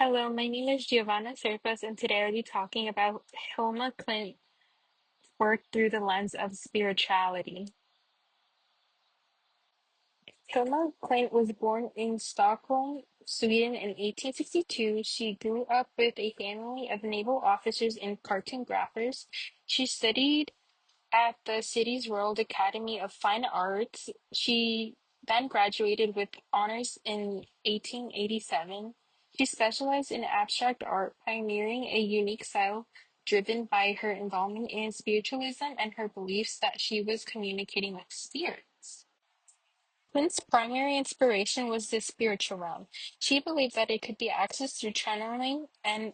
Hello, my name is Jeovanna and today I'll be talking about Hilma Klint's work through the lens of spirituality. Hilma Klint was born in Stockholm, Sweden in 1862. She grew up with a family of naval officers and cartographers. She studied at the city's Royal Academy of Fine Arts. She then graduated with honors in 1887. She specialized in abstract art, pioneering a unique style driven by her involvement in spiritualism and her beliefs that she was communicating with spirits. Clint's primary inspiration was the spiritual realm. She believed that it could be accessed through channeling and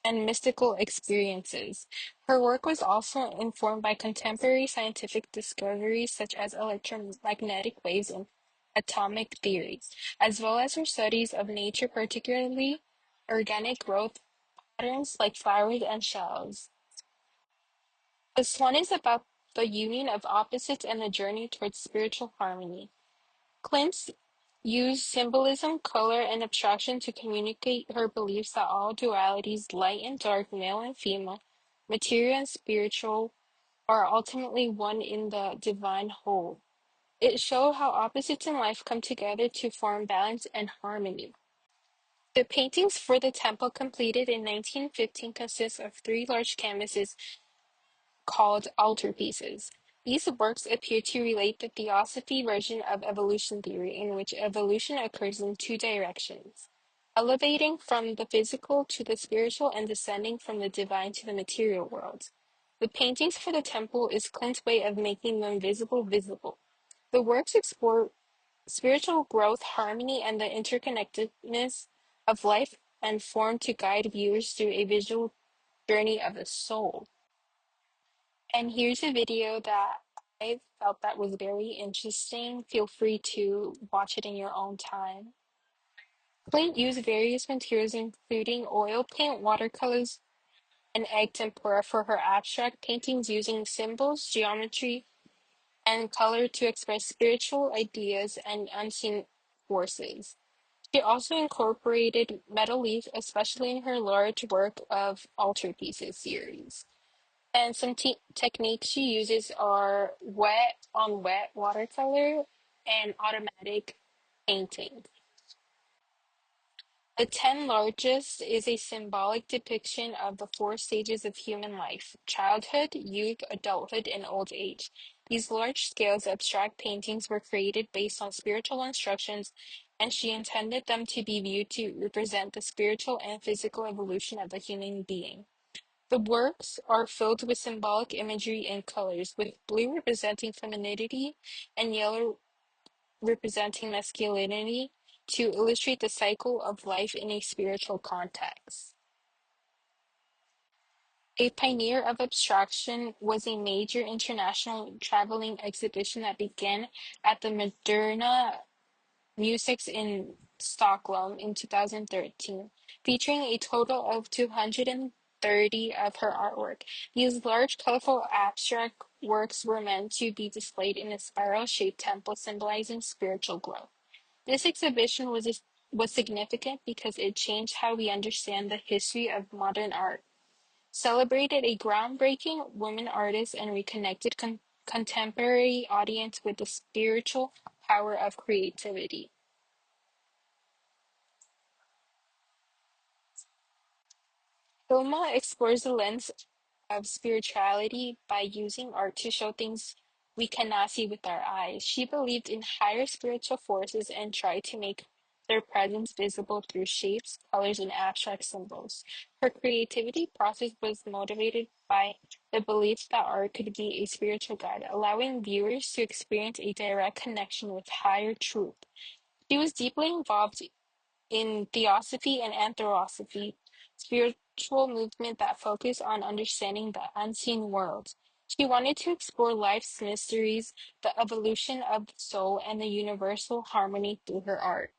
mystical experiences. Her work was also informed by contemporary scientific discoveries such as electromagnetic waves and atomic theories, as well as her studies of nature, particularly organic growth patterns like flowers and shells. This one is about the union of opposites and the journey towards spiritual harmony. Klimt used symbolism, color, and abstraction to communicate her beliefs that all dualities, light and dark, male and female, material and spiritual, are ultimately one in the divine whole. It showed how opposites in life come together to form balance and harmony. The paintings for the temple completed in 1915 consist of three large canvases called altarpieces. These works appear to relate the theosophy version of evolution theory, in which evolution occurs in two directions, elevating from the physical to the spiritual and descending from the divine to the material world. The paintings for the temple is Clint's way of making the invisible visible. The works explore spiritual growth, harmony, and the interconnectedness of life and form to guide viewers through a visual journey of the soul. And here's a video that I felt that was very interesting. Feel free to watch it in your own time. Clint used various materials including oil paint, watercolors, and egg tempera for her abstract paintings using symbols, geometry, and color to express spiritual ideas and unseen forces. She also incorporated metal leaf, especially in her large work of Altarpieces series. And some techniques she uses are wet on wet watercolor and automatic painting. The 10 largest is a symbolic depiction of the four stages of human life: childhood, youth, adulthood, and old age. These large scales abstract paintings were created based on spiritual instructions, and she intended them to be viewed to represent the spiritual and physical evolution of the human being. The works are filled with symbolic imagery and colors, with blue representing femininity and yellow representing masculinity, to illustrate the cycle of life in a spiritual context. A pioneer of abstraction was a major international traveling exhibition that began at the Moderna Museum in Stockholm in 2013, featuring a total of 230 of her artwork. These large, colorful abstract works were meant to be displayed in a spiral-shaped temple symbolizing spiritual growth. This exhibition was significant because it changed how we understand the history of modern art, celebrated a groundbreaking woman artist, and reconnected contemporary audience with the spiritual power of creativity. Hilma explores the lens of spirituality by using art to show things we cannot see with our eyes. She believed in higher spiritual forces and tried to make their presence visible through shapes, colors, and abstract symbols. Her creativity process was motivated by the belief that art could be a spiritual guide, allowing viewers to experience a direct connection with higher truth. She was deeply involved in theosophy and anthroposophy, spiritual movement that focus on understanding the unseen world. She wanted to explore life's mysteries, the evolution of the soul, and the universal harmony through her art.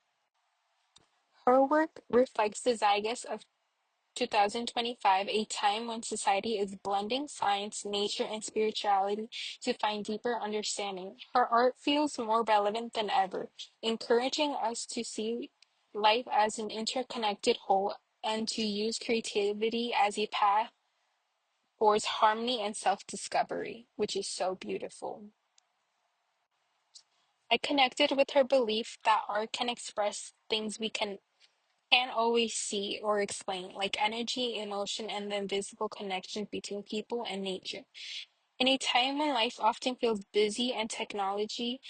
Her work reflects the zeitgeist of 2025, a time when society is blending science, nature, and spirituality to find deeper understanding. Her art feels more relevant than ever, encouraging us to see life as an interconnected whole and to use creativity as a path towards harmony and self-discovery, which is so beautiful. I connected with her belief that art can express things we can't always see or explain, like energy, emotion, and the invisible connection between people and nature. In a time when life often feels busy and technology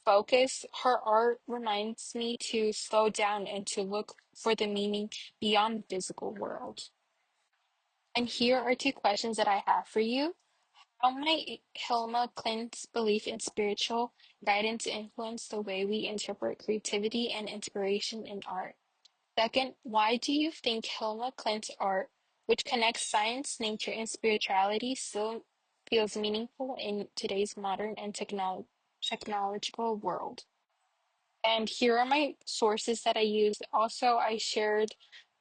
focused, her art reminds me to slow down and to look for the meaning beyond the physical world. And here are two questions that I have for you. How might Hilma Klint's belief in spiritual guidance influence the way we interpret creativity and inspiration in art? Second, why do you think Hilma Klint's art, which connects science, nature, and spirituality, still feels meaningful in today's modern and technological world? And here are my sources that I used. Also, I shared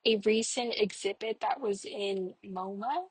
a recent exhibit that was in MoMA.